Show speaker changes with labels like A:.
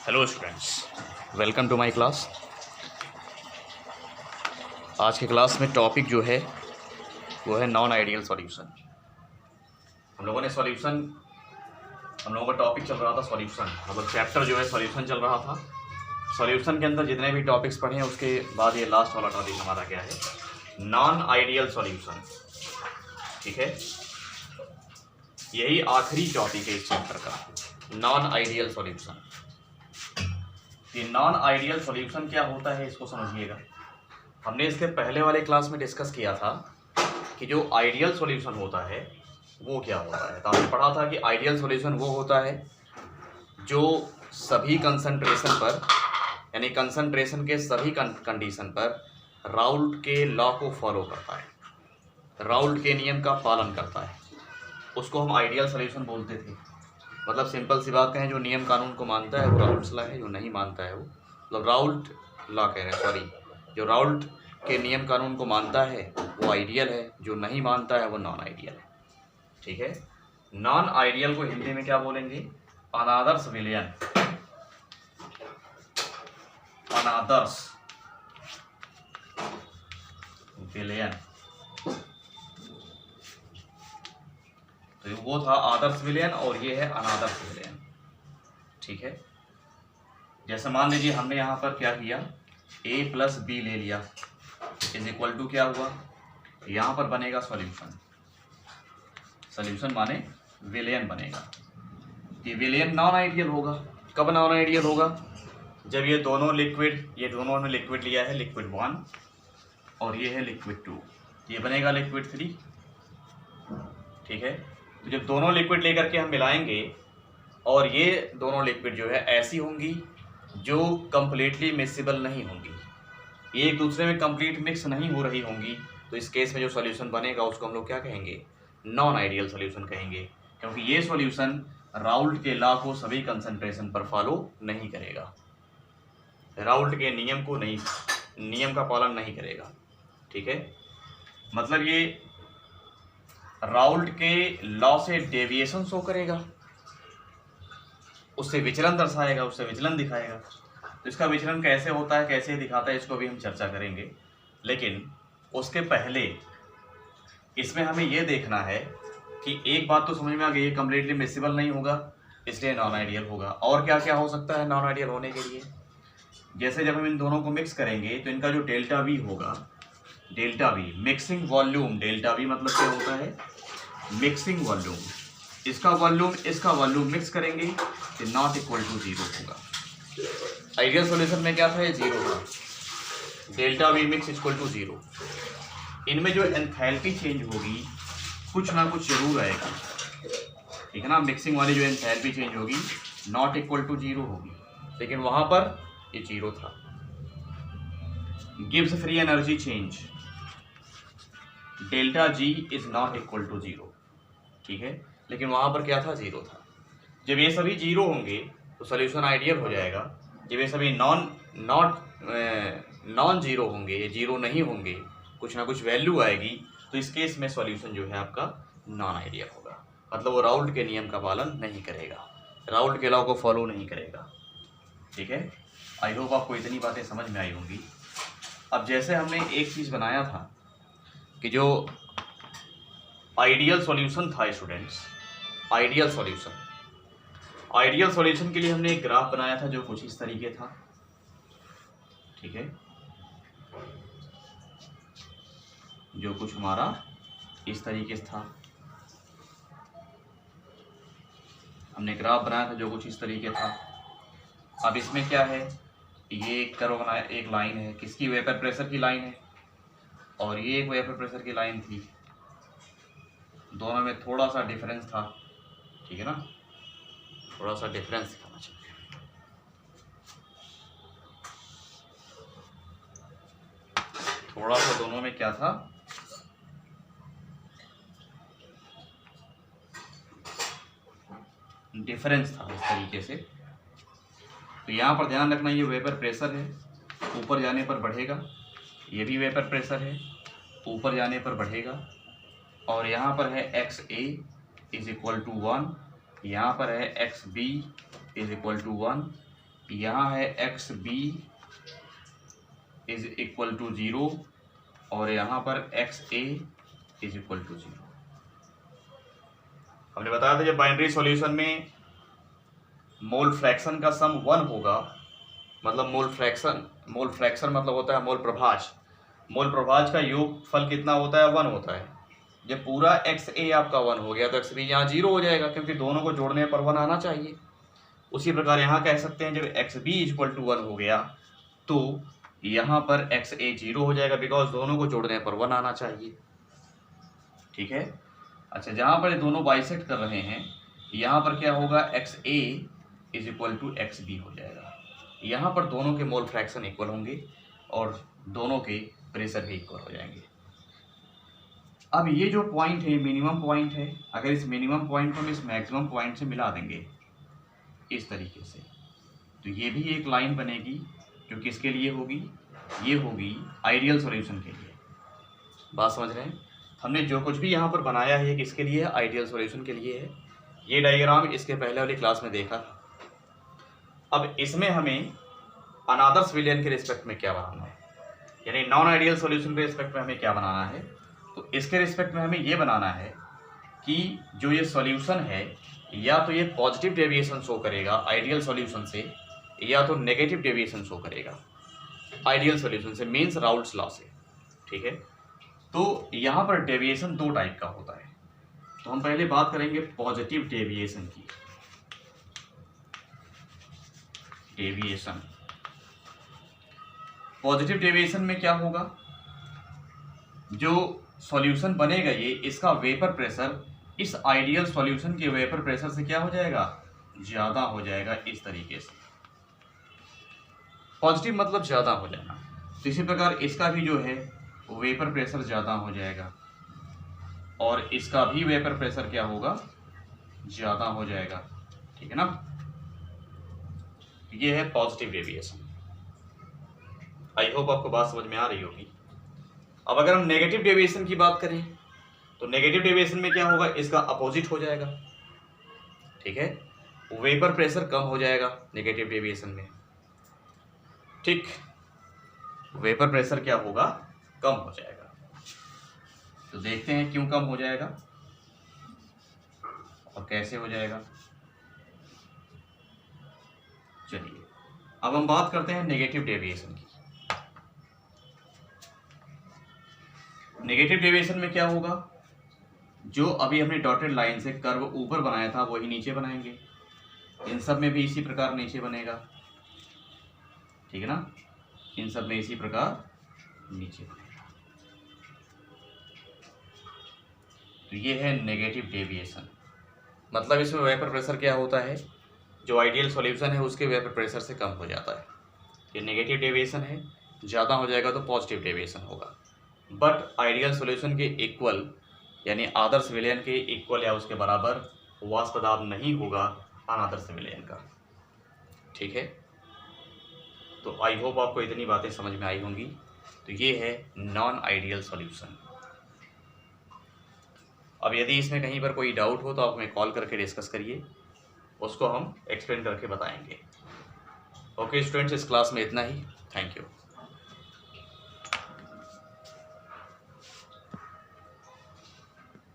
A: Hello students, welcome to my class. आज के class में टॉपिक जो है वो है नॉन आइडियल सॉल्यूशन। हम लोगों का टॉपिक चल रहा था सॉल्यूशन, मतलब चैप्टर जो है सॉल्यूशन चल रहा था। सॉल्यूशन के अंदर जितने भी टॉपिक्स पढ़े हैं उसके बाद ये लास्ट वाला टॉपिक हमारा क्या है, नॉन आइडियल सॉल्यूशन। ठीक है, यही आखिरी टॉपिक है इस चैप्टर का, नॉन आइडियल सॉल्यूशन। कि नॉन आइडियल सॉल्यूशन क्या होता है इसको समझिएगा। हमने इसके पहले वाले क्लास में डिस्कस किया था कि जो आइडियल सॉल्यूशन होता है वो क्या होता है। तो हमने पढ़ा था कि आइडियल सॉल्यूशन वो होता है जो सभी कंसंट्रेशन पर, यानी कंसंट्रेशन के सभी कंडीशन पर राउल्ट के लॉ को फॉलो करता है, राउल्ट के नियम का पालन करता है, उसको हम आइडियल सॉल्यूशन बोलते थे। मतलब सिंपल सी बात कहें, जो नियम कानून को मानता है वो राउल्ट्स लॉ है, जो नहीं मानता है वो, मतलब राउल्ट लॉ कह रहे हैं, सॉरी, जो राउल्ट के नियम कानून को मानता है वो आइडियल है, जो नहीं मानता है वो नॉन आइडियल है। ठीक है, नॉन आइडियल को हिंदी में क्या बोलेंगे, अनादर्श विलयन, अनादर्श विलयन। तो वो था आदर्श विलयन और ये है अनादर्श विलयन। ठीक है, जैसे मान लीजिए हमने यहाँ पर क्या किया, a प्लस बी ले लिया, इज इक्वल टू क्या हुआ, यहाँ पर बनेगा सॉल्यूशन। सॉल्यूशन माने विलयन बनेगा। ये विलयन नॉन आइडियल होगा। कब नॉन आइडियल होगा, जब ये दोनों लिक्विड, ये दोनों हमने लिक्विड लिया है, लिक्विड 1 और ये है लिक्विड 2, ये बनेगा लिक्विड 3। ठीक है, तो जब दोनों लिक्विड लेकर के हम मिलाएंगे और ये दोनों लिक्विड जो है ऐसी होंगी जो कंप्लीटली मिक्सिबल नहीं होंगी, ये एक दूसरे में कंप्लीट मिक्स नहीं हो रही होंगी, तो इस केस में जो सॉल्यूशन बनेगा उसको हम लोग क्या कहेंगे, नॉन आइडियल सॉल्यूशन कहेंगे। क्योंकि ये सॉल्यूशन राउल्ट के लॉ को सभी कंसंट्रेशन पर फॉलो नहीं करेगा, राउल्ट के नियम का पालन नहीं करेगा। ठीक है, मतलब ये राउल्ट के लॉ से डेविएशन शो करेगा, उससे विचलन दर्शाएगा, उससे विचलन दिखाएगा। तो इसका विचलन कैसे होता है, कैसे दिखाता है, इसको भी हम चर्चा करेंगे। लेकिन उसके पहले इसमें हमें यह देखना है कि एक बात तो समझ में आ गई, ये कम्प्लीटली मिक्सिबल नहीं होगा इसलिए नॉन आइडियल होगा। और क्या क्या हो सकता है नॉन आइडियल होने के लिए, जैसे जब हम इन दोनों को मिक्स करेंगे तो इनका जो डेल्टा वी होगा, delta we mixing volume, delta we मतलब क्या होता है, मिक्सिंग वॉल्यूम, इसका वॉल्यूम मिक्स करेंगे तो नॉट इक्वल टू 0 होगा। आइडियल सॉल्यूशन में क्या था, ये 0 था, delta V mix equal to 0। इनमें जो एंथैल्पी चेंज होगी कुछ ना कुछ जरूर आएगा। ठीक है ना, मिक्सिंग वाली जो एंथैल्पी चेंज होगी नॉट इक्वल टू 0 होगी, लेकिन वहां पर ये 0 था। Gibbs free energy change, delta G is not equal to 0। ठीक है, लेकिन वहां पर क्या था, 0 था। जब ये सभी 0 होंगे तो सोल्यूशन आइडियल हो जाएगा। जब ये सभी नॉन जीरो होंगे, ये 0 नहीं होंगे, कुछ ना कुछ वैल्यू आएगी, तो इस केस में सॉल्यूशन जो है आपका नॉन आइडियल होगा। मतलब वो राउल्ट के नियम का पालन नहीं करेगा, राउल्ट के लॉ को फॉलो नहीं करेगा। ठीक है, आई होप आपको इतनी बातें समझ में आई होंगी। अब जैसे हमने एक चीज़ बनाया था कि जो आइडियल सॉल्यूशन था स्टूडेंट्स, आइडियल सॉल्यूशन के लिए हमने एक ग्राफ बनाया था जो कुछ इस तरीके था। ठीक है, जो कुछ हमारा इस तरीके से था, हमने ग्राफ बनाया था जो कुछ इस तरीके था। अब इसमें क्या है, ये एक कर्व बनाया, एक लाइन है, किसकी, वेपर प्रेशर की लाइन है, और ये एक वेपर प्रेशर की लाइन थी, दोनों में थोड़ा सा डिफरेंस था। ठीक है ना, थोड़ा सा डिफरेंस दिखाना चाहिए। थोड़ा सा दोनों में क्या था, डिफरेंस था इस तरीके से। तो यहाँ पर ध्यान रखना, ये वेपर प्रेशर है, ऊपर जाने पर बढ़ेगा, ये भी वेपर प्रेशर है, ऊपर जाने पर बढ़ेगा, और यहाँ पर है X A is equal to 1, यहाँ पर है X B is equal to 1, यहाँ है X B is equal to 0 और यहाँ पर X A is equal to 0। हमने बताया था जब बाइनरी सॉल्यूशन में मोल फ्रैक्शन का सम 1 होगा, मतलब मोल फ्रैक्शन मतलब होता है मोल प्रभाज का योगफल कितना होता है, 1 होता है। जब पूरा एक्स ए आपका 1 हो गया तो एक्स बी यहाँ 0 हो जाएगा, क्योंकि दोनों को जोड़ने पर 1 आना चाहिए। उसी प्रकार यहाँ कह सकते हैं जब एक्स बी इक्वल टू 1 हो गया तो यहाँ पर एक्स ए 0 हो जाएगा, बिकॉज दोनों को जोड़ने पर 1 आना चाहिए। ठीक है। अच्छा, जहाँ पर ये दोनों बाइसेक्ट कर रहे हैं यहाँ पर क्या होगा, X A is equal to X B हो जाएगा। यहाँ पर दोनों के मोल फ्रैक्शन इक्वल होंगे और दोनों के प्रेशर भी इक्वल हो जाएंगे। अब ये जो पॉइंट है मिनिमम पॉइंट है, अगर इस मिनिमम पॉइंट को हम इस मैक्सिमम पॉइंट से मिला देंगे इस तरीके से, तो ये भी एक लाइन बनेगी जो किसके लिए होगी, ये होगी आइडियल सॉल्यूशन के लिए। बात समझ रहे हैं? हमने जो कुछ भी यहाँ पर बनाया है किसके लिए है, आइडियल सॉल्यूशन के लिए है। ये डायग्राम इसके पहले वाली क्लास में देखा। अब इसमें हमें अनादर्स विलियन के रिस्पेक्ट में क्या बनाना है, यानी नॉन आइडियल सॉल्यूशन के रिस्पेक्ट में हमें क्या बनाना है। तो इसके रिस्पेक्ट में हमें ये बनाना है कि जो ये सॉल्यूशन है या तो ये पॉजिटिव डेविएशन शो करेगा आइडियल सॉल्यूशन से, या तो नेगेटिव डेविएशन शो करेगा आइडियल सॉल्यूशन से, मीन्स राउल्ट्स लॉ से। ठीक है। तो यहाँ पर डेविएशन 2 टाइप का होता है। तो हम पहले बात करेंगे पॉजिटिव डेविएशन की। पॉजिटिव डेविएशन में क्या होगा, जो सॉल्यूशन बनेगा ये, इसका वेपर प्रेशर इस आइडियल सॉल्यूशन के वेपर प्रेशर से क्या हो जाएगा, ज़्यादा हो जाएगा। इस तरीके से पॉजिटिव मतलब ज़्यादा हो जाना। तो इसी प्रकार इसका भी जो है वेपर प्रेशर ज़्यादा हो जाएगा और इसका भी वेपर प्रेशर क्या होगा, ज़्यादा हो जाएगा। ठीक है ना। ये है पॉजिटिव डेविएशन। आई होप आपको बात समझ में आ रही होगी। अब अगर हम नेगेटिव डेविएशन की बात करें तो नेगेटिव डेविएशन में क्या होगा, इसका अपोजिट हो जाएगा। ठीक है। वेपर प्रेशर कम हो जाएगा नेगेटिव डेविएशन में। ठीक, वेपर प्रेशर क्या होगा, कम हो जाएगा। तो देखते हैं क्यों कम हो जाएगा और कैसे हो जाएगा। चलिए अब हम बात करते हैं नेगेटिव डेविएशन की। नेगेटिव डेविएशन में क्या होगा, जो अभी हमने डॉटेड लाइन से कर्व ऊपर बनाया था वही नीचे बनाएंगे। इन सब में भी इसी प्रकार नीचे बनेगा। ठीक है ना, इन सब में इसी प्रकार नीचे बनेगा। तो ये है नेगेटिव डेविएशन। मतलब इसमें वेपर प्रेशर क्या होता है, जो आइडियल सॉल्यूशन है उसके वेपर प्रेशर से कम हो जाता है। ये नेगेटिव डेविएशन है, ज़्यादा हो जाएगा तो पॉजिटिव डेविएशन होगा। बट आइडियल सॉल्यूशन के इक्वल यानी आदर्श विलयन के इक्वल या उसके बराबर वाष्प दाब नहीं होगा अनादर्श विलयन का। ठीक है। तो आई होप आपको इतनी बातें समझ में आई होंगी। तो ये है नॉन आइडियल सॉल्यूशन। अब यदि इसमें कहीं पर कोई डाउट हो तो आप हमें कॉल करके डिस्कस करिए, उसको हम एक्सप्लेन करके बताएंगे। ओके स्टूडेंट्स, इस क्लास में इतना ही। Thank you.